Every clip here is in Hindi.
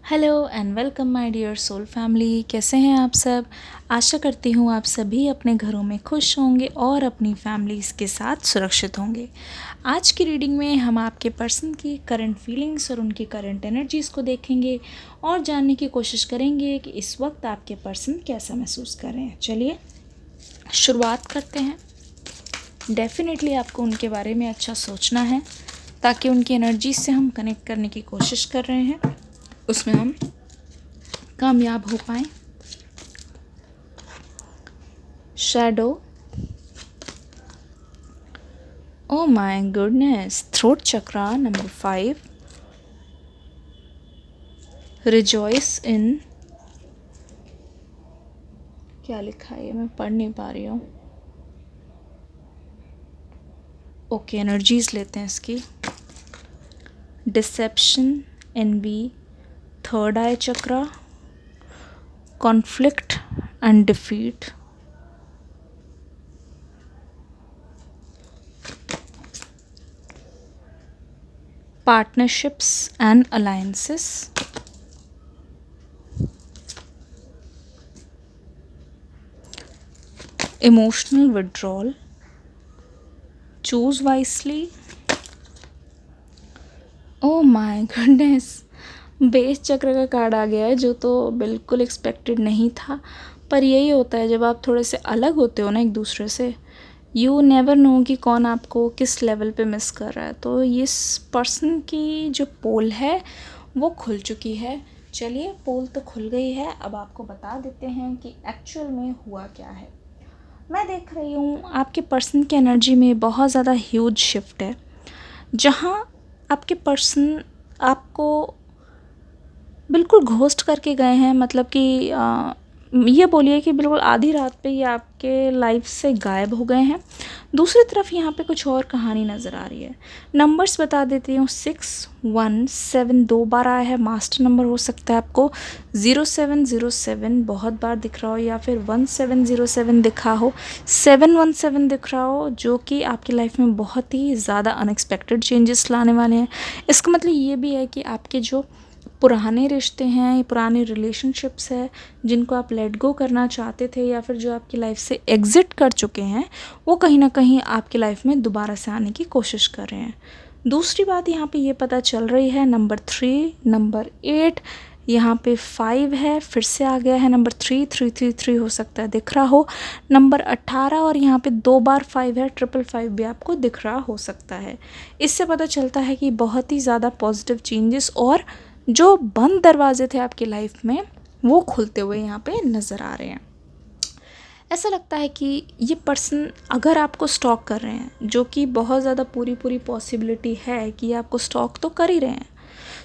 Hello and welcome my dear soul family. कैसे हैं आप सब। आशा करती हूँ आप सभी अपने घरों में खुश होंगे और अपनी फैमिलीज़ के साथ सुरक्षित होंगे। आज की रीडिंग में हम आपके पर्सन की करंट फीलिंग्स और उनकी करंट एनर्जीज़ को देखेंगे और जानने की कोशिश करेंगे कि इस वक्त आपके पर्सन कैसा महसूस कर रहे हैं। चलिए शुरुआत करते हैं। डेफिनेटली आपको उनके बारे में अच्छा सोचना है ताकि उनकी एनर्जी से हम कनेक्ट करने की कोशिश कर रहे हैं, उसमें हम कामयाब हो पाएँ। Shadow, oh my goodness, throat chakra number 5, rejoice in, क्या लिखा है मैं पढ़ नहीं पा रही हूँ। ओके, एनर्जीज लेते हैं इसकी। Deception, envy, third eye chakra, conflict and defeat, partnerships and alliances, emotional withdrawal, choose wisely, oh my goodness, base चक्र का कार्ड आ गया है जो तो बिल्कुल एक्सपेक्टेड नहीं था। पर यही होता है जब आप थोड़े से अलग होते हो ना एक दूसरे से, यू नेवर नो कि कौन आपको किस लेवल पे मिस कर रहा है। तो इस पर्सन की जो पोल है वो खुल चुकी है। चलिए पोल तो खुल गई है, अब आपको बता देते हैं कि एक्चुअल में हुआ क्या है। मैं देख रही हूँ आपके पर्सन की एनर्जी में बहुत ज़्यादा ह्यूज शिफ्ट है, जहाँ आपके पर्सन आपको बिल्कुल घोस्ट करके गए हैं। मतलब कि ये बोलिए कि बिल्कुल आधी रात पे ये आपके लाइफ से गायब हो गए हैं। दूसरी तरफ यहाँ पे कुछ और कहानी नज़र आ रही है। नंबर्स बता देती हूँ, 617 2 बार आया है, मास्टर नंबर हो सकता है आपको 0707 बहुत बार दिख रहा हो, या फिर 1707 दिखा हो, 717 दिख रहा हो, जो कि आपकी लाइफ में बहुत ही ज़्यादा अनएक्सपेक्टेड चेंजेस लाने वाले हैं। इसका मतलब ये भी है कि आपके जो पुराने रिश्ते हैं, पुराने रिलेशनशिप्स है जिनको आप लेट गो करना चाहते थे, या फिर जो आपकी लाइफ से एग्ज़िट कर चुके हैं, वो कहीं ना कहीं आपकी लाइफ में दोबारा से आने की कोशिश कर रहे हैं। दूसरी बात यहाँ पे ये पता चल रही है, नंबर 3, नंबर 8, यहाँ पे 5 है, फिर से आ गया है नंबर 3 हो सकता है दिख रहा हो, नंबर 18, और यहाँ पे 2 बार 5 है, 555 भी आपको दिख रहा हो सकता है। इससे पता चलता है कि बहुत ही ज़्यादा पॉजिटिव चेंजेस और जो बंद दरवाजे थे आपकी लाइफ में वो खुलते हुए यहाँ पे नज़र आ रहे हैं। ऐसा लगता है कि ये पर्सन अगर आपको स्टॉक कर रहे हैं, जो कि बहुत ज़्यादा पूरी पॉसिबिलिटी है कि आपको स्टॉक तो कर ही रहे हैं,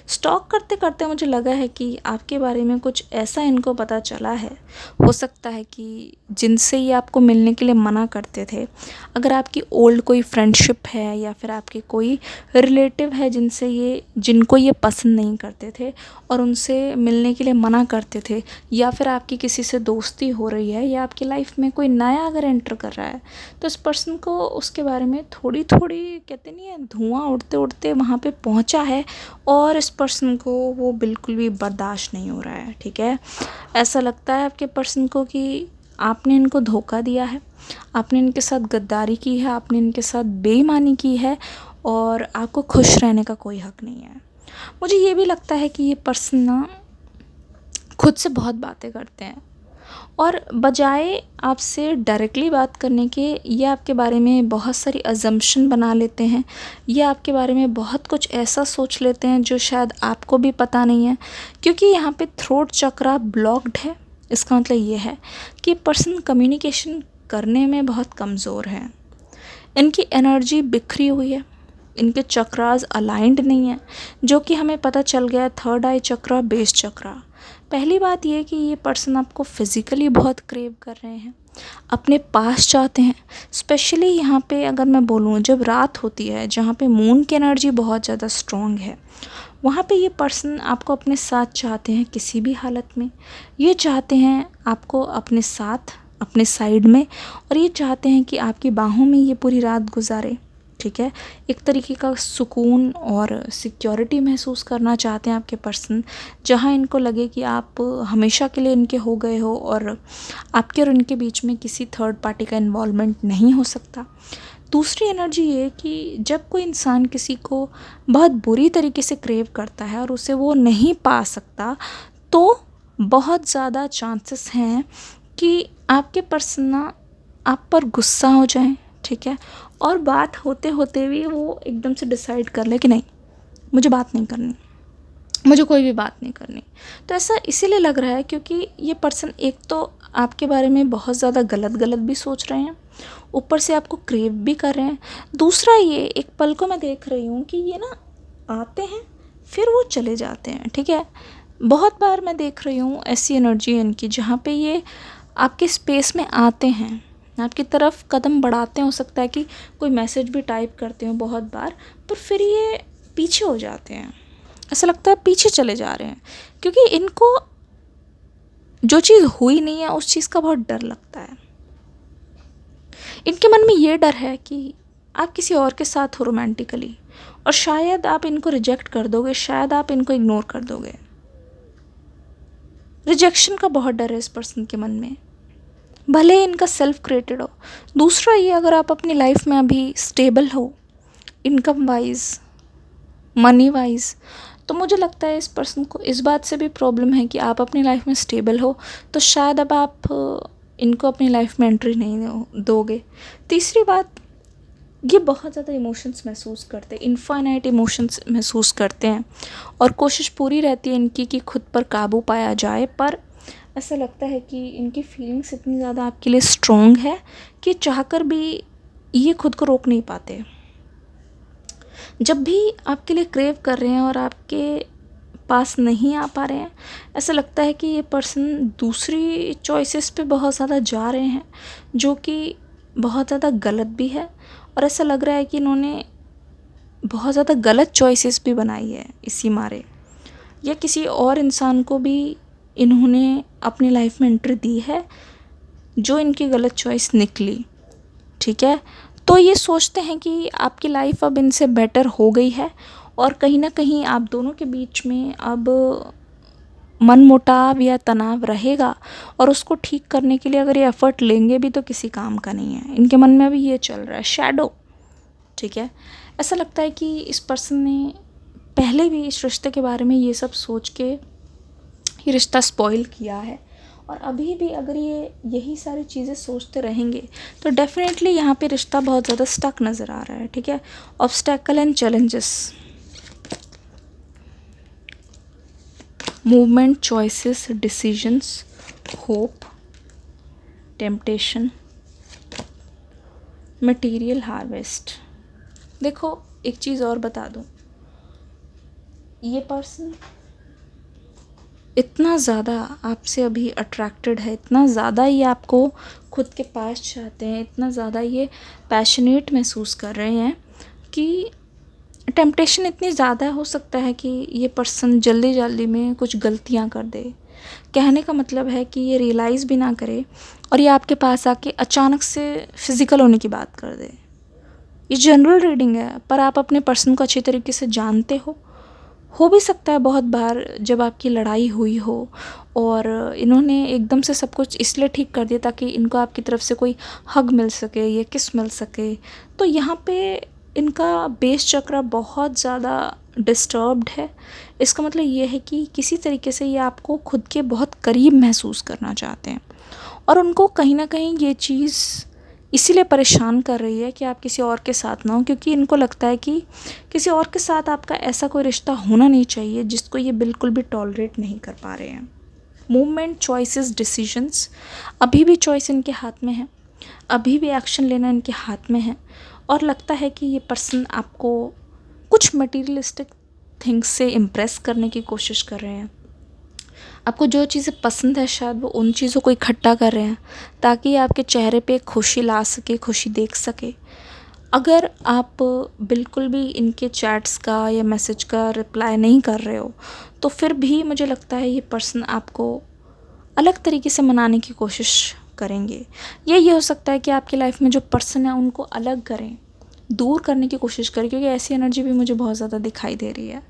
स्टॉक करते करते मुझे लगा है कि आपके बारे में कुछ ऐसा इनको पता चला है, हो सकता है कि जिनसे ये आपको मिलने के लिए मना करते थे। अगर आपकी ओल्ड कोई फ्रेंडशिप है, या फिर आपके कोई रिलेटिव है जिनको ये पसंद नहीं करते थे और उनसे मिलने के लिए मना करते थे, या फिर आपकी किसी से दोस्ती हो रही है, या आपकी लाइफ में कोई नया अगर एंटर कर रहा है, तो इस पर्सन को उसके बारे में थोड़ी कहते नहीं है, धुआं उड़ते उड़ते वहाँ पे पहुँचा है, और इस पर्सन को वो बिल्कुल भी बर्दाश्त नहीं हो रहा है। ठीक है, ऐसा लगता है आपके पर्सन को कि आपने इनको धोखा दिया है, आपने इनके साथ गद्दारी की है, आपने इनके साथ बेईमानी की है, और आपको खुश रहने का कोई हक नहीं है। मुझे ये भी लगता है कि ये पर्सन ना खुद से बहुत बातें करते हैं, और बजाय आपसे डायरेक्टली बात करने के ये आपके बारे में बहुत सारी अजम्पशन बना लेते हैं, ये आपके बारे में बहुत कुछ ऐसा सोच लेते हैं जो शायद आपको भी पता नहीं है। क्योंकि यहाँ पे थ्रोट चक्रा ब्लॉक्ड है, इसका मतलब ये है कि पर्सन कम्युनिकेशन करने में बहुत कमज़ोर है, इनकी एनर्जी बिखरी हुई है, इनके चक्रास अलाइंड नहीं है, जो कि हमें पता चल गया थर्ड आई चक्रा, बेस चक्रा। पहली बात ये कि ये पर्सन आपको फिज़िकली बहुत क्रेव कर रहे हैं, अपने पास चाहते हैं। स्पेशली यहाँ पे अगर मैं बोलूँ, जब रात होती है, जहाँ पे मून की एनर्जी बहुत ज़्यादा स्ट्रॉन्ग है, वहाँ पे ये पर्सन आपको अपने साथ चाहते हैं किसी भी हालत में। ये चाहते हैं आपको अपने साथ, अपने साइड में, और ये चाहते हैं कि आपकी बाहों में ये पूरी रात गुजारे। ठीक है। एक तरीके का सुकून और सिक्योरिटी महसूस करना चाहते हैं आपके पर्सन, जहाँ इनको लगे कि आप हमेशा के लिए इनके हो गए हो और आपके और इनके बीच में किसी थर्ड पार्टी का इन्वॉल्वमेंट नहीं हो सकता। दूसरी एनर्जी ये कि जब कोई इंसान किसी को बहुत बुरी तरीके से क्रेव करता है और उसे वो नहीं पा सकता, तो बहुत ज़्यादा चांसेस हैं कि आपके पर्सन ना आप पर गुस्सा हो जाएं, ठीक है, और बात होते होते भी वो एकदम से डिसाइड कर ले कि नहीं, मुझे बात नहीं करनी, मुझे कोई भी बात नहीं करनी। तो ऐसा इसीलिए लग रहा है क्योंकि ये पर्सन एक तो आपके बारे में बहुत ज़्यादा गलत गलत भी सोच रहे हैं, ऊपर से आपको क्रेव भी कर रहे हैं। दूसरा ये एक पल को मैं देख रही हूँ कि ये ना आते हैं फिर वो चले जाते हैं, ठीक है। बहुत बार मैं देख रही हूँ ऐसी एनर्जी इनकी जहाँ पे ये आपके स्पेस में आते हैं, आपकी तरफ कदम बढ़ाते हैं, हो सकता है कि कोई मैसेज भी टाइप करते हो बहुत बार, पर फिर ये पीछे हो जाते हैं। ऐसा लगता है पीछे चले जा रहे हैं क्योंकि इनको जो चीज़ हुई नहीं है उस चीज़ का बहुत डर लगता है। इनके मन में ये डर है कि आप किसी और के साथ हो रोमांटिकली, और शायद आप इनको रिजेक्ट कर दोगे, शायद आप इनको इग्नोर कर दोगे। रिजेक्शन का बहुत डर है इस पर्सन के मन में, भले ही इनका सेल्फ क्रिएटेड हो। दूसरा ये, अगर आप अपनी लाइफ में अभी स्टेबल हो इनकम वाइज, मनी वाइज, तो मुझे लगता है इस पर्सन को इस बात से भी प्रॉब्लम है कि आप अपनी लाइफ में स्टेबल हो, तो शायद अब आप इनको अपनी लाइफ में एंट्री नहीं दोगे। तीसरी बात, ये बहुत ज़्यादा इमोशंस महसूस करते हैं, इनफाइनाइट इमोशंस महसूस करते हैं, और कोशिश पूरी रहती है इनकी कि खुद पर काबू पाया जाए, पर ऐसा लगता है कि इनकी फीलिंग्स इतनी ज़्यादा आपके लिए स्ट्रॉन्ग है कि चाहकर भी ये खुद को रोक नहीं पाते। जब भी आपके लिए क्रेव कर रहे हैं और आपके पास नहीं आ पा रहे हैं, ऐसा लगता है कि ये पर्सन दूसरी चॉइसेस पे बहुत ज़्यादा जा रहे हैं, जो कि बहुत ज़्यादा गलत भी है, और ऐसा लग रहा है कि इन्होंने बहुत ज़्यादा गलत चॉइसेस भी बनाई है इसी मारे, या किसी और इंसान को भी इन्होंने अपनी लाइफ में एंट्री दी है जो इनकी गलत चॉइस निकली, ठीक है। तो ये सोचते हैं कि आपकी लाइफ अब इनसे बेटर हो गई है, और कहीं ना कहीं आप दोनों के बीच में अब मनमुटाव या तनाव रहेगा, और उसको ठीक करने के लिए अगर ये एफर्ट लेंगे भी तो किसी काम का नहीं है। इनके मन में अभी ये चल रहा है शैडो, ठीक है। ऐसा लगता है कि इस पर्सन ने पहले भी इस रिश्ते के बारे में ये सब सोच के ये रिश्ता स्पॉइल किया है, और अभी भी अगर ये यही सारी चीज़ें सोचते रहेंगे तो डेफिनेटली यहाँ पे रिश्ता बहुत ज़्यादा स्टक नज़र आ रहा है, ठीक है। Obstacle and challenges, movement, choices, decisions, hope, temptation, material harvest. देखो एक चीज़ और बता दूँ, ये पर्सन इतना ज़्यादा आपसे अभी अट्रैक्टेड है, इतना ज़्यादा ये आपको खुद के पास चाहते हैं, इतना ज़्यादा ये पैशनेट महसूस कर रहे हैं कि टेम्पटेशन इतनी ज़्यादा हो सकता है कि ये पर्सन जल्दी जल्दी में कुछ गलतियां कर दे। कहने का मतलब है कि ये रियलाइज़ भी ना करे और ये आपके पास आके अचानक से फिज़िकल होने की बात कर दे। ये जनरल रीडिंग है, पर आप अपने पर्सन को अच्छी तरीके से जानते हो भी सकता है बहुत बार जब आपकी लड़ाई हुई हो और इन्होंने एकदम से सब कुछ इसलिए ठीक कर दिया ताकि इनको आपकी तरफ से कोई हग मिल सके या किस मिल सके, तो यहाँ पे इनका बेस चक्र बहुत ज़्यादा डिस्टर्ब्ड है। इसका मतलब ये है कि किसी तरीके से ये आपको खुद के बहुत करीब महसूस करना चाहते हैं, और उनको कहीं ना कहीं ये चीज़ इसीलिए परेशान कर रही है कि आप किसी और के साथ ना हो, क्योंकि इनको लगता है कि किसी और के साथ आपका ऐसा कोई रिश्ता होना नहीं चाहिए जिसको ये बिल्कुल भी टॉलरेट नहीं कर पा रहे हैं। मूवमेंट, चॉइसेस, डिसीजंस, अभी भी चॉइस इनके हाथ में है, अभी भी एक्शन लेना इनके हाथ में है, और लगता है कि ये पर्सन आपको कुछ मटीरियलिस्टिक थिंग्स से इम्प्रेस करने की कोशिश कर रहे हैं। आपको जो चीज़ें पसंद है शायद वो उन चीज़ों को इकट्ठा कर रहे हैं ताकि आपके चेहरे पे खुशी ला सके, खुशी देख सके। अगर आप बिल्कुल भी इनके चैट्स का या मैसेज का रिप्लाई नहीं कर रहे हो तो फिर भी मुझे लगता है ये पर्सन आपको अलग तरीके से मनाने की कोशिश करेंगे। ये हो सकता है कि आपकी लाइफ में जो पर्सन है उनको अलग करें, दूर करने की कोशिश करें, क्योंकि ऐसी एनर्जी भी मुझे बहुत ज़्यादा दिखाई दे रही है।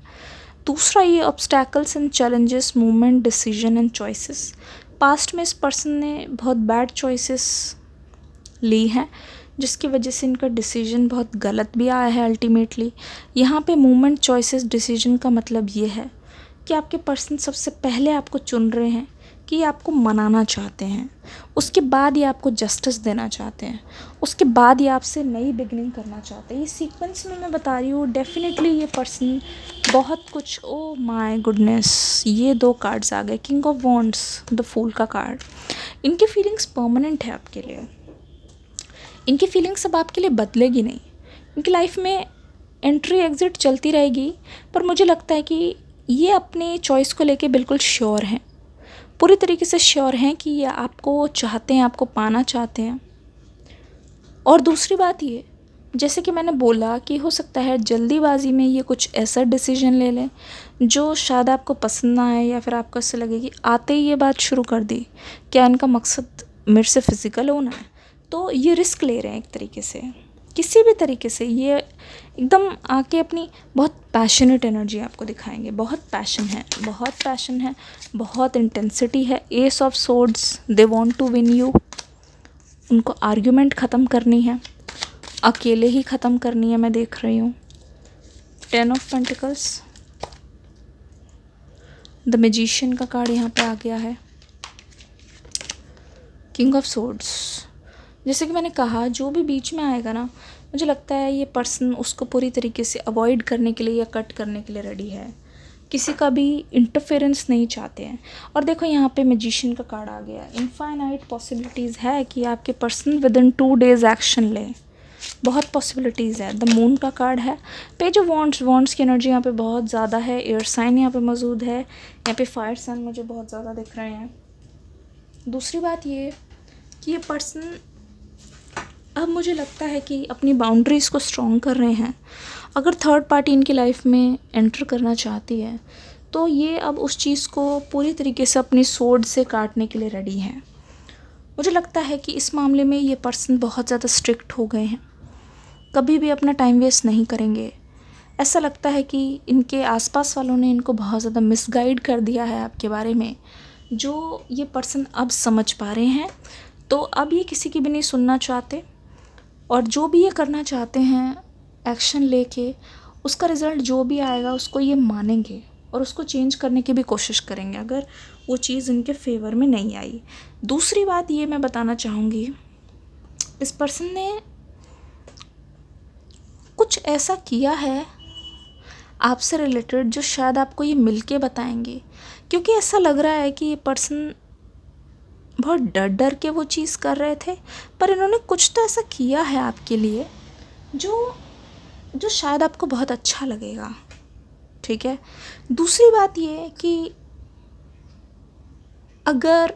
दूसरा ये obstacles and challenges, movement, decision and choices. Past में इस पर्सन ने बहुत बैड चॉइसेस ली हैं, जिसकी वजह से इनका डिसीजन बहुत गलत भी आया है अल्टीमेटली। यहाँ पे मूवमेंट, चॉइसेस, डिसीजन का मतलब ये है कि आपके पर्सन सबसे पहले आपको चुन रहे हैं कि ये आपको मनाना चाहते हैं, उसके बाद ये आपको जस्टिस देना चाहते हैं, उसके बाद ये आपसे नई बिगनिंग करना चाहते हैं। ये सीक्वेंस में मैं बता रही हूँ, डेफिनेटली ये पर्सन बहुत कुछ। ओ माय गुडनेस, ये 2 कार्ड्स आ गए, king of wands, the fool का कार्ड। इनकी फीलिंग्स परमानेंट है आपके लिए, इनकी फीलिंग्स अब आपके लिए बदलेगी नहीं। इनकी लाइफ में एंट्री एग्ज़िट चलती रहेगी, पर मुझे लगता है कि ये अपने चॉइस को लेके बिल्कुल श्योर हैं, पूरी तरीके से श्योर हैं कि ये आपको चाहते हैं, आपको पाना चाहते हैं। और दूसरी बात ये, जैसे कि मैंने बोला कि हो सकता है जल्दीबाजी में ये कुछ ऐसा डिसीजन ले लें जो शायद आपको पसंद ना आए, या फिर आपको ऐसे लगे कि आते ही ये बात शुरू कर दी, क्या इनका मकसद मेरे से फिज़िकल होना है। तो ये रिस्क ले रहे हैं एक तरीके से, किसी भी तरीके से ये एकदम आके अपनी बहुत पैशनेट एनर्जी आपको दिखाएंगे। बहुत पैशन है, बहुत पैशन है, बहुत इंटेंसिटी है। Ace of swords, they want to win you. उनको आर्ग्यूमेंट ख़त्म करनी है, अकेले ही ख़त्म करनी है, मैं देख रही हूँ। 10 ऑफ पेंटिकल्स, द मैजिशियन का कार्ड यहाँ पे आ गया है, किंग ऑफ सोर्ड्स। जैसे कि मैंने कहा, जो भी बीच में आएगा ना, मुझे लगता है ये पर्सन उसको पूरी तरीके से अवॉइड करने के लिए या कट करने के लिए रेडी है, किसी का भी इंटरफेरेंस नहीं चाहते हैं। और देखो यहाँ पे मैजिशियन का कार्ड आ गया। इनफाइनाइट पॉसिबिलिटीज़ है कि आपके person with in 2 days action लें, बहुत पॉसिबिलिटीज़ है। द मून का कार्ड है, पेज ऑफ वॉन्ड्स, वॉन्ड्स की एनर्जी यहाँ पे बहुत ज़्यादा है। एयर साइन यहाँ पे मौजूद है, यहाँ पे फायर साइन मुझे बहुत ज़्यादा दिख रहे हैं। दूसरी बात ये कि ये पर्सन अब मुझे लगता है कि अपनी बाउंड्रीज़ को स्ट्रॉन्ग कर रहे हैं। अगर थर्ड पार्टी इनकी लाइफ में एंटर करना चाहती है तो ये अब उस चीज़ को पूरी तरीके से अपनी सोर्ड से काटने के लिए रेडी हैं। मुझे लगता है कि इस मामले में ये पर्सन बहुत ज़्यादा स्ट्रिक्ट हो गए हैं, कभी भी अपना टाइम वेस्ट नहीं करेंगे। ऐसा लगता है कि इनके आसपास वालों ने इनको बहुत ज़्यादा मिसगाइड कर दिया है आपके बारे में, जो ये पर्सन अब समझ पा रहे हैं। तो अब ये किसी की भी नहीं सुनना चाहते, और जो भी ये करना चाहते हैं एक्शन लेके, उसका रिज़ल्ट जो भी आएगा उसको ये मानेंगे और उसको चेंज करने की भी कोशिश करेंगे अगर वो चीज़ इनके फेवर में नहीं आई। दूसरी बात ये मैं बताना चाहूँगी, इस पर्सन ने कुछ ऐसा किया है आपसे रिलेटेड जो शायद आपको ये मिल के बताएंगे, क्योंकि ऐसा लग रहा है कि ये पर्सन बहुत डर डर के वो चीज़ कर रहे थे, पर इन्होंने कुछ तो ऐसा किया है आपके लिए जो शायद आपको बहुत अच्छा लगेगा। ठीक है। दूसरी बात ये है कि अगर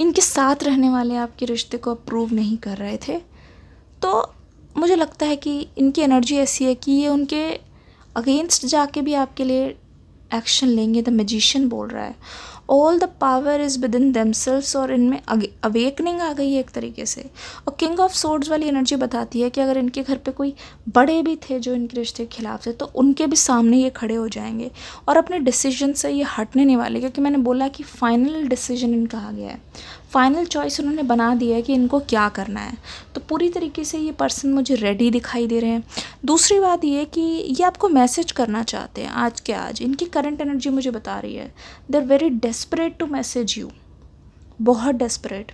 इनके साथ रहने वाले आपके रिश्ते को अप्रूव नहीं कर रहे थे, तो मुझे लगता है कि इनकी एनर्जी ऐसी है कि ये उनके अगेंस्ट जाके भी आपके लिए एक्शन लेंगे। द मैजिशियन बोल रहा है all the power is with in themselves, और इनमें अवेकनिंग आ गई है एक तरीके से। और किंग ऑफ सोर्ड्स वाली एनर्जी बताती है कि अगर इनके घर पे कोई बड़े भी थे जो इनके रिश्ते के खिलाफ थे, तो उनके भी सामने ये खड़े हो जाएंगे और अपने डिसीजन से ये हटने नहीं वाले, क्योंकि मैंने बोला कि फाइनल डिसीजन इनका आ गया है, फाइनल चॉइस उन्होंने बना दिया है कि इनको क्या करना है। तो पूरी तरीके से ये पर्सन मुझे रेडी दिखाई दे रहे हैं। दूसरी बात ये कि ये आपको मैसेज करना चाहते हैं आज के आज। इनकी करंट एनर्जी मुझे बता रही है they are very desperate to message you, बहुत डेस्परेट।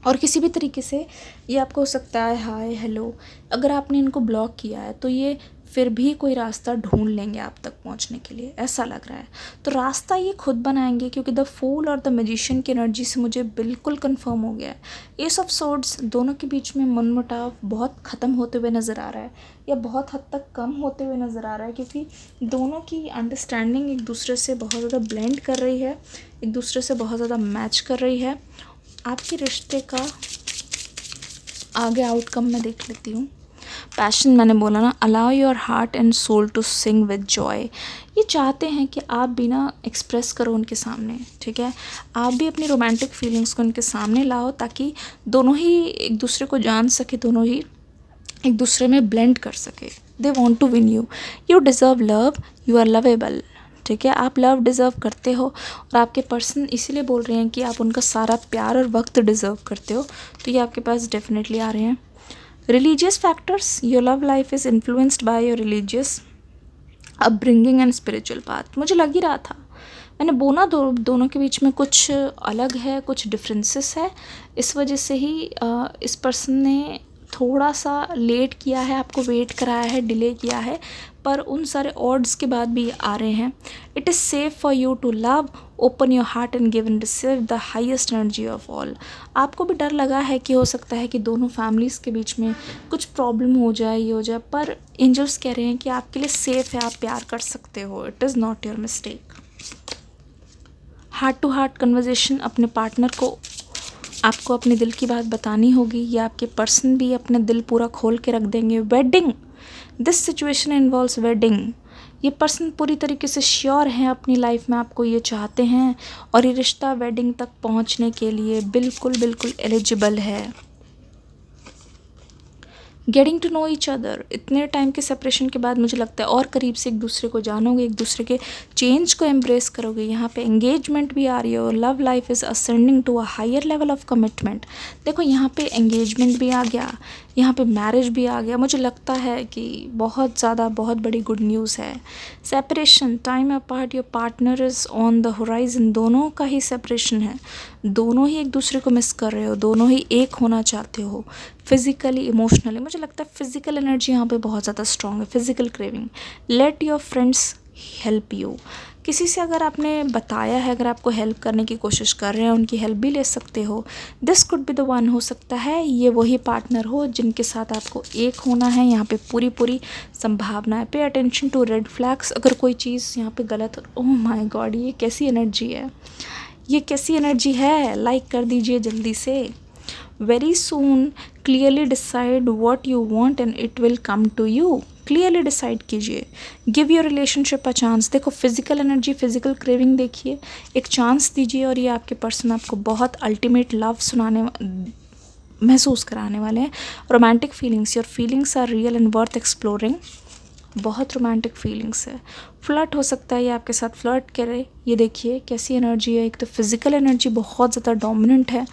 और किसी भी तरीके से ये आपको हो सकता है हाय हेलो, अगर आपने इनको ब्लॉक किया है तो ये फिर भी कोई रास्ता ढूंढ लेंगे आप तक पहुंचने के लिए, ऐसा लग रहा है। तो रास्ता ये खुद बनाएंगे, क्योंकि द फूल और द मैजिशियन की एनर्जी से मुझे बिल्कुल कंफर्म हो गया है। एस ऑफ सोर्ड्स, दोनों के बीच में मनमुटाव बहुत ख़त्म होते हुए नज़र आ रहा है, या बहुत हद तक कम होते हुए नज़र आ रहा है, क्योंकि दोनों की अंडरस्टैंडिंग एक दूसरे से बहुत ज़्यादा ब्लेंड कर रही है, एक दूसरे से बहुत ज़्यादा मैच कर रही है। आपके रिश्ते का आगे आउटकम मैं देख लेती हूँ। पैशन मैंने बोला ना, allow your heart and soul to sing with joy. ये चाहते हैं कि आप भी ना एक्सप्रेस करो उनके सामने, ठीक है। आप भी अपनी रोमांटिक फीलिंग्स को उनके सामने लाओ, ताकि दोनों ही एक दूसरे को जान सके, दोनों ही एक दूसरे में ब्लेंड कर सके। They want to win you. You deserve love, you are lovable. ठीक है, आप लव डिज़र्व करते हो और आपके पर्सन इसीलिए बोल रहे हैं कि आप उनका सारा प्यार और वक्त डिज़र्व करते हो, तो ये आपके पास डेफिनेटली आ रहे हैं। Religious factors, your love life is influenced by your religious upbringing and spiritual path. मुझे लग ही रहा था, मैंने बोला दोनों के बीच में कुछ अलग है, कुछ डिफरेंसेस है। इस वजह से ही इस पर्सन ने थोड़ा सा लेट किया है, आपको वेट कराया है, डिले किया है, पर उन सारे ऑड्स के बाद भी आ रहे हैं। It is safe for you to love, open your heart and give and receive the highest energy of all. आपको भी डर लगा है कि हो सकता है कि दोनों फैमिलीज़ के बीच में कुछ प्रॉब्लम हो जाए, ये हो जाए, पर एंजल्स कह रहे हैं कि आपके लिए सेफ़ है, आप प्यार कर सकते हो। It is not your mistake. Heart to heart conversation, अपने पार्टनर को आपको अपने दिल की बात बतानी होगी, या आपके पर्सन भी अपने दिल पूरा खोल के रख देंगे। Wedding, this situation involves wedding. ये पर्सन पूरी तरीके से श्योर हैं अपनी लाइफ में, आपको ये चाहते हैं, और ये रिश्ता वेडिंग तक पहुंचने के लिए बिल्कुल बिल्कुल एलिजिबल है। Getting to know each other, इतने टाइम के सेपरेशन के बाद मुझे लगता है और करीब से एक दूसरे को जानोगे, एक दूसरे के चेंज को एम्ब्रेस करोगे। यहाँ पे एंगेजमेंट भी आ रही है और love life is ascending to a higher level of commitment. देखो यहाँ पे एंगेजमेंट भी आ गया, यहाँ पे मैरिज भी आ गया। मुझे लगता है कि बहुत ज़्यादा बहुत बड़ी गुड न्यूज़ है। Separation, time apart, your partner is on the horizon. दोनों का ही सेपरेशन है, दोनों ही एक दूसरे को मिस कर रहे हो, दोनों ही एक होना चाहते हो फिज़िकली, इमोशनली। मुझे लगता है फिज़िकल एनर्जी यहाँ पे बहुत ज़्यादा स्ट्रॉन्ग है, physical craving. Let your friends help you. किसी से अगर आपने बताया है, अगर आपको हेल्प करने की कोशिश कर रहे हैं, उनकी हेल्प भी ले सकते हो। This could be the one, हो सकता है ये वही पार्टनर हो जिनके साथ आपको एक होना है। यहाँ पे पूरी पूरी संभावना है। पे अटेंशन टू रेड फ्लैग्स, अगर कोई चीज़ यहाँ पे गलत हो, ओह माय गॉड, ये कैसी एनर्जी है, ये कैसी एनर्जी है। लाइक कर दीजिए जल्दी से। Very soon clearly decide what you want and it will come to you. Clearly decide कीजिए। Give your relationship a chance. देखो फिजिकल एनर्जी, फिजिकल क्रेविंग देखिए, एक चांस दीजिए और ये आपके पर्सन आपको बहुत अल्टीमेट लव महसूस कराने वाले हैं। Romantic feelings, your feelings are real and worth exploring. बहुत रोमांटिक फीलिंग्स है। फ्लर्ट हो सकता है ये आपके साथ फ्लर्ट करे। ये देखिए कैसी एनर्जी है। एक तो फिजिकल एनर्जी बहुत ज़्यादा डोमिनेंट है,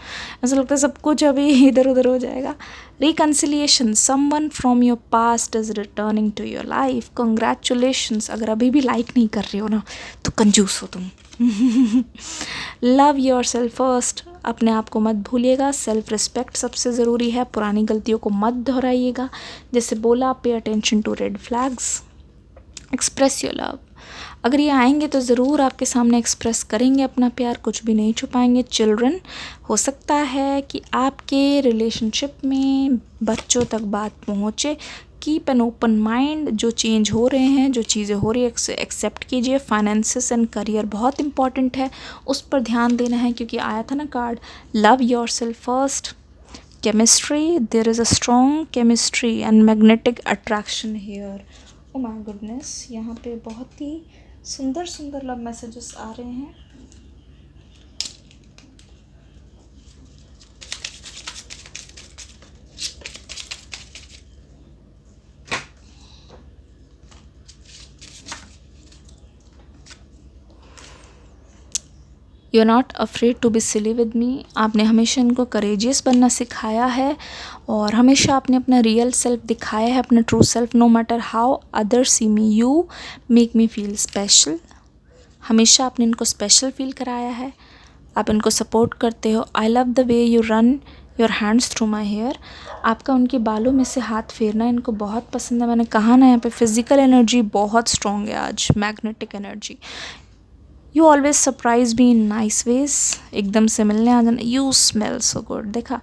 ऐसा लगता है सब कुछ अभी इधर उधर हो जाएगा। Reconciliation, someone from your past is returning to your life. Congratulations, अगर अभी भी लाइक नहीं कर रहे हो ना तो कंजूस हो तुम। लव योर सेल्फ फर्स्ट, अपने आप को मत भूलिएगा। सेल्फ रिस्पेक्ट सबसे ज़रूरी है। पुरानी गलतियों को मत दोहराइएगा। जैसे बोला, pay attention to red flags. Express your love, अगर ये आएंगे तो ज़रूर आपके सामने एक्सप्रेस करेंगे अपना प्यार, कुछ भी नहीं छुपाएंगे। चिल्ड्रन, हो सकता है कि आपके रिलेशनशिप में बच्चों तक बात पहुँचे। कीप एन ओपन माइंड, जो चेंज हो रहे हैं, जो चीज़ें हो रही है एक्सेप्ट कीजिए। फाइनेंसेस एंड करियर बहुत इंपॉर्टेंट है, उस पर ध्यान देना है, क्योंकि आया था ना card, love yourself first. Chemistry, there is a strong chemistry and magnetic attraction here. Oh my goodness, यहाँ पे बहुत ही सुंदर सुंदर लव मैसेजेस आ रहे हैं। You are not afraid to be silly with me. आपने हमेशा इनको करेजियस बनना सिखाया है और हमेशा आपने अपना रियल सेल्फ दिखाया है, अपना true self. No matter how others see me, you make me feel special. हमेशा आपने इनको स्पेशल फील कराया है, आप इनको सपोर्ट करते हो। I love the way you run your hands through my hair. आपका उनके बालों में से हाथ फेरना इनको बहुत पसंद है। मैंने कहा ना, यहाँ पे फिजिकल एनर्जी बहुत स्ट्रॉन्ग है आज, magnetic energy. You always surprise me in nice ways, एकदम से मिलने आ जाना। यू स्मेल सो गुड, देखा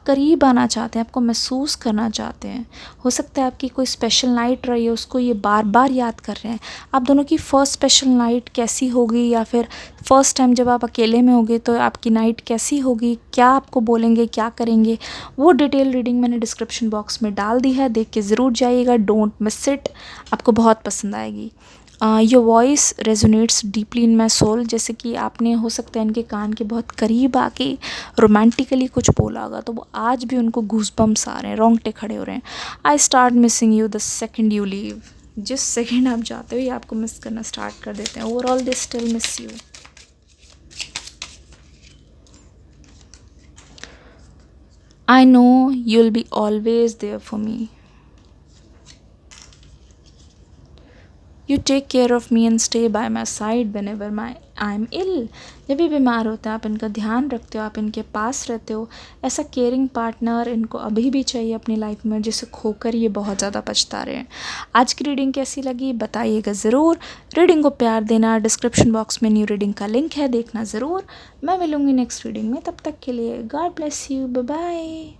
करीब आना चाहते हैं, आपको महसूस करना चाहते हैं। हो सकता है आपकी कोई स्पेशल नाइट रही है, उसको ये बार बार याद कर रहे हैं। आप दोनों की फ़र्स्ट स्पेशल नाइट कैसी होगी, या फिर फ़र्स्ट टाइम जब आप अकेले में होगे तो आपकी नाइट कैसी होगी, क्या आपको बोलेंगे, क्या करेंगे, वो डिटेल रीडिंग मैंने डिस्क्रिप्शन बॉक्स में डाल दी है, देख के ज़रूर जाइएगा। डोंट मिस इट, आपको बहुत पसंद आएगी। Your voice resonates deeply in my soul, जैसे कि आपने हो सकता है इनके कान के बहुत करीब आके रोमांटिकली कुछ बोला होगा, तो वो आज भी उनको गूज़बम्प्स आ रहे हैं, रोंगटे खड़े हो रहे हैं। I start missing you the second you leave, जिस सेकेंड आप जाते हो ये आपको मिस करना स्टार्ट कर देते हैं। Overall they still miss you. I know you will be always there for me. You take care of me and stay by my side whenever I am ill. जब भी बीमार होते हैं आप इनका ध्यान रखते हो, आप इनके पास रहते हो। ऐसा केयरिंग पार्टनर इनको अभी भी चाहिए अपनी लाइफ में, जिसे खोकर ये बहुत ज़्यादा पछता रहे हैं। आज की रीडिंग कैसी लगी बताइएगा ज़रूर। रीडिंग को प्यार देना, डिस्क्रिप्शन बॉक्स में न्यू रीडिंग का लिंक है, देखना ज़रूर। मैं मिलूँगी नेक्स्ट रीडिंग में, तब तक के लिए God bless you, bye bye.